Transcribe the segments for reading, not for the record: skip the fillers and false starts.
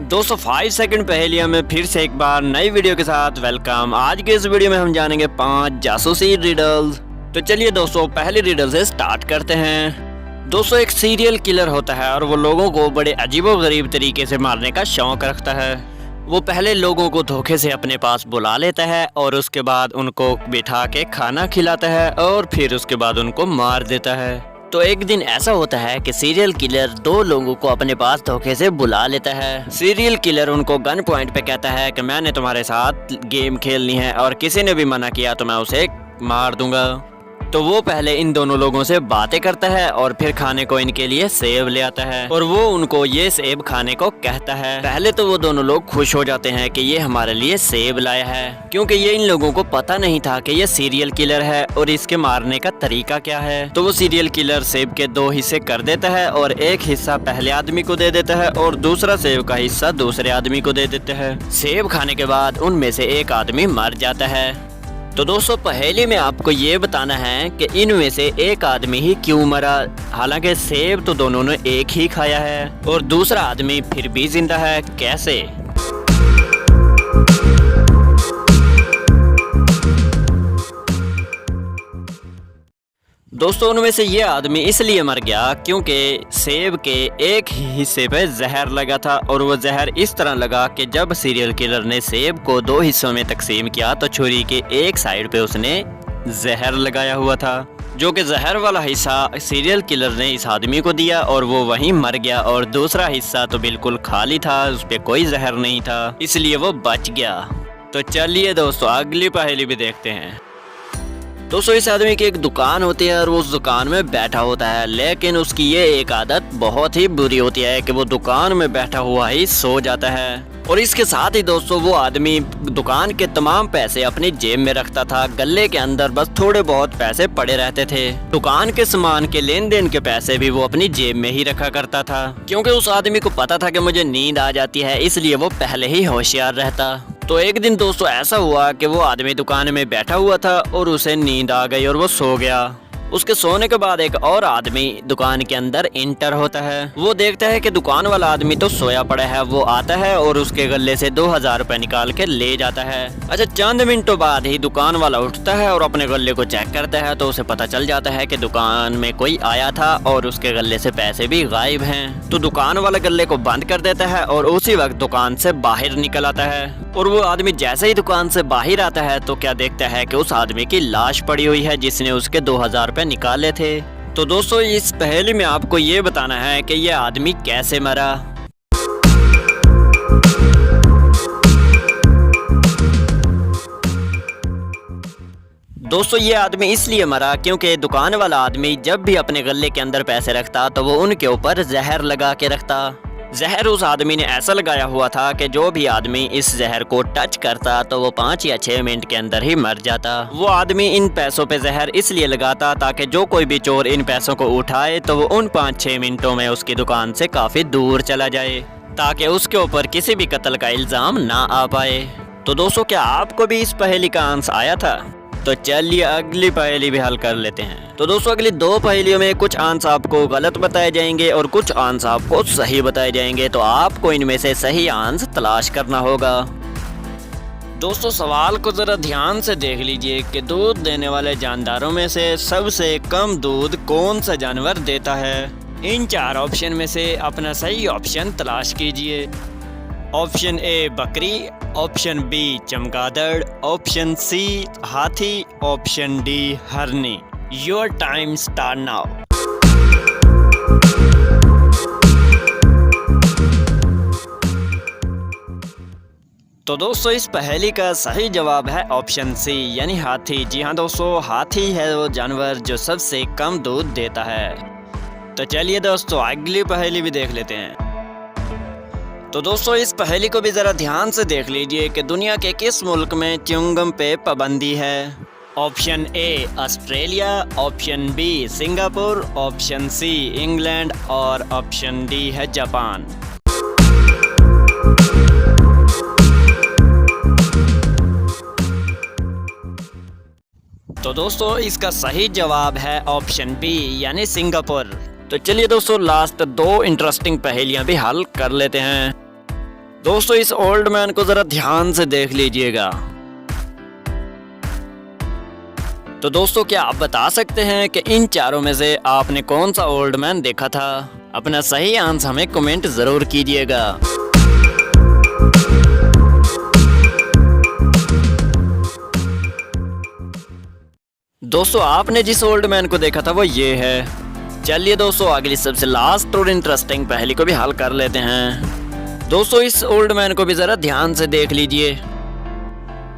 दोस्तों 5 सेकंड पहेलियां में फिर से एक बार नई वीडियो के साथ वेलकम। आज के इस वीडियो में हम जानेंगे 5 जासूसी रिडल्स। तो चलिए दोस्तों पहली रिडल से स्टार्ट करते हैं। दोस्तों एक सीरियल किलर होता है और वो लोगों को बड़े अजीबोगरीब तरीके से मारने का शौक रखता है। वो पहले लोगों को धोखे से अपने पास बुला लेता है और उसके बाद उनको बिठा के खाना खिलाता है और फिर उसके बाद उनको मार देता है। तो एक दिन ऐसा होता है कि सीरियल किलर 2 लोगों को अपने पास धोखे से बुला लेता है। सीरियल किलर उनको गन पॉइंट पे कहता है कि मैंने तुम्हारे साथ गेम खेलनी है और किसी ने भी मना किया तो मैं उसे मार दूंगा। तो वो पहले इन दोनों लोगों से बातें करता है और फिर खाने को इनके लिए सेब ले आता है और वो उनको ये सेब खाने को कहता है। पहले तो वो दोनों लोग खुश हो जाते हैं कि ये हमारे लिए सेब लाया है, क्योंकि ये इन लोगों को पता नहीं था कि ये सीरियल किलर है और इसके मारने का तरीका क्या है। तो वो सीरियल किलर सेब के 2 हिस्से कर देता है और एक हिस्सा पहले आदमी को दे देता है और दूसरा सेब का हिस्सा दूसरे आदमी को दे देता है। सेब खाने के बाद उनमें से एक आदमी मर जाता है। तो दोस्तों पहेली में आपको ये बताना है कि इनमें से एक आदमी ही क्यों मरा। हालांकि सेब तो दोनों ने एक ही खाया है और दूसरा आदमी फिर भी जिंदा है, कैसे? दोस्तों उनमें से ये आदमी इसलिए मर गया क्योंकि सेब के एक ही हिस्से पे जहर लगा था और वो जहर इस तरह लगा कि जब सीरियल किलर ने सेब को 2 हिस्सों में तकसीम किया तो छुरी के एक साइड पे उसने जहर लगाया हुआ था, जो कि जहर वाला हिस्सा सीरियल किलर ने इस आदमी को दिया और वो वहीं मर गया और दूसरा हिस्सा तो बिल्कुल खाली था, उस पर कोई जहर नहीं था, इसलिए वो बच गया। तो चलिए दोस्तों अगली पहेली भी देखते हैं। दोस्तों इस आदमी की एक दुकान होती है और वो उस दुकान में बैठा होता है, लेकिन उसकी ये एक आदत बहुत ही बुरी होती है कि वो दुकान में बैठा हुआ ही सो जाता है। और इसके साथ ही दोस्तों वो आदमी दुकान के तमाम पैसे अपनी जेब में रखता था, गले के अंदर बस थोड़े बहुत पैसे पड़े रहते थे। दुकान के सामान के लेन देन के पैसे भी वो अपनी जेब में ही रखा करता था, क्योंकि उस आदमी को पता था कि मुझे नींद आ जाती है, इसलिए वो पहले ही होशियार रहता। तो एक दिन दोस्तों ऐसा हुआ कि वो आदमी दुकान में बैठा हुआ था और उसे नींद आ गई और वो सो गया। उसके सोने के बाद एक और आदमी दुकान के अंदर इंटर होता है। वो देखता है कि दुकान वाला आदमी तो सोया पड़ा है। वो आता है और उसके गले से 2000 रुपए निकाल के ले जाता है। अच्छा चंद मिनटों बाद ही दुकान वाला उठता है और अपने गले को चेक करता है तो उसे पता चल जाता है कि दुकान में कोई आया था और उसके गले से पैसे भी गायब हैं। तो दुकान वाला गले को बंद कर देता है और उसी वक्त दुकान से बाहर निकल आता है। और वो आदमी जैसे ही दुकान से बाहर आता है तो क्या देखता है कि उस आदमी की लाश पड़ी हुई है जिसने उसके 2000 रुपए निकाले थे। तो दोस्तों इस पहेली में आपको ये बताना है कि ये आदमी कैसे मरा। दोस्तों ये आदमी इसलिए मरा क्योंकि दुकान वाला आदमी जब भी अपने गले के अंदर पैसे रखता तो वो उनके ऊपर जहर लगा के रखता। जहर उस आदमी ने ऐसा लगाया हुआ था कि जो भी आदमी इस जहर को टच करता तो वो 5 या 6 मिनट के अंदर ही मर जाता। वो आदमी इन पैसों पे जहर इसलिए लगाता ताकि जो कोई भी चोर इन पैसों को उठाए तो वो उन 5-6 मिनटों में उसकी दुकान से काफी दूर चला जाए, ताकि उसके ऊपर किसी भी कत्ल का इल्जाम ना आ पाए। तो दोस्तों क्या आपको भी इस पहेली का आंसर आया था? तो चलिए अगली पहेली भी हल कर लेते हैं। तो दोस्तों अगली 2 पहेलियों में कुछ आंसर आपको गलत बताए जाएंगे और कुछ आंसर आपको सही बताए जाएंगे, तो आपको इनमें से सही आंसर तलाश करना होगा। दोस्तों सवाल को जरा ध्यान से देख लीजिए कि दूध देने वाले जानदारों में से सबसे कम दूध कौन सा जानवर देता है। इन 4 ऑप्शन में से अपना सही ऑप्शन तलाश कीजिए। ऑप्शन ए बकरी, ऑप्शन बी चमगादड़, ऑप्शन सी हाथी, ऑप्शन डी हरनी। Your time start now. तो दोस्तों इस पहेली का सही जवाब है ऑप्शन सी यानी हाथी। जी हाँ दोस्तों हाथी है वो जानवर जो सबसे कम दूध देता है। तो चलिए दोस्तों अगली पहेली भी देख लेते हैं। तो दोस्तों इस पहेली को भी ज़रा ध्यान से देख लीजिए कि दुनिया के किस मुल्क में च्युइंगम पे पाबंदी है। Option A Australia, option B Singapore, option C England और ऑप्शन डी है जापान। तो दोस्तों इसका सही जवाब है ऑप्शन बी यानी सिंगापुर। तो चलिए दोस्तों लास्ट 2 इंटरेस्टिंग पहेलियां भी हल कर लेते हैं। दोस्तों इस ओल्ड मैन को जरा ध्यान से देख लीजिएगा। तो दोस्तों क्या आप बता सकते हैं कि इन चारों में से आपने कौन सा ओल्ड मैन देखा था? अपना सही आंसर हमें कमेंट जरूर कीजिएगा। दोस्तों आपने जिस ओल्ड मैन को देखा था वो ये है। चलिए दोस्तों अगली सबसे लास्ट और इंटरेस्टिंग पहेली को भी हल कर लेते हैं। दोस्तों इस ओल्ड मैन को भी जरा ध्यान से देख लीजिए।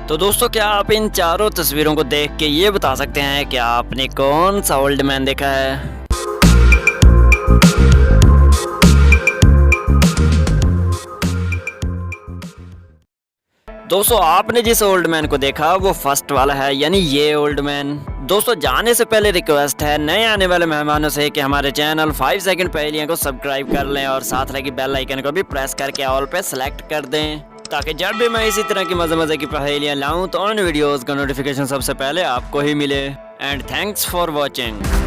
तो दोस्तों क्या आप इन चारों तस्वीरों को देख के ये बता सकते हैं कि आपने कौन सा ओल्ड मैन देखा है? दोस्तों आपने जिस ओल्ड मैन को देखा वो फर्स्ट वाला है, यानी ये ओल्ड मैन। दोस्तों जाने से पहले रिक्वेस्ट है नए आने वाले मेहमानों से कि हमारे चैनल 5 सेकंड पहेलियां को सब्सक्राइब कर लें और साथ लगी बेल आइकन को भी प्रेस करके ऑल पे सेलेक्ट कर दें, ताकि जब भी मैं इसी तरह की मजे की पहेलियां लाऊं तो उन वीडियोस का नोटिफिकेशन सबसे पहले आपको ही मिले। And thanks for watching.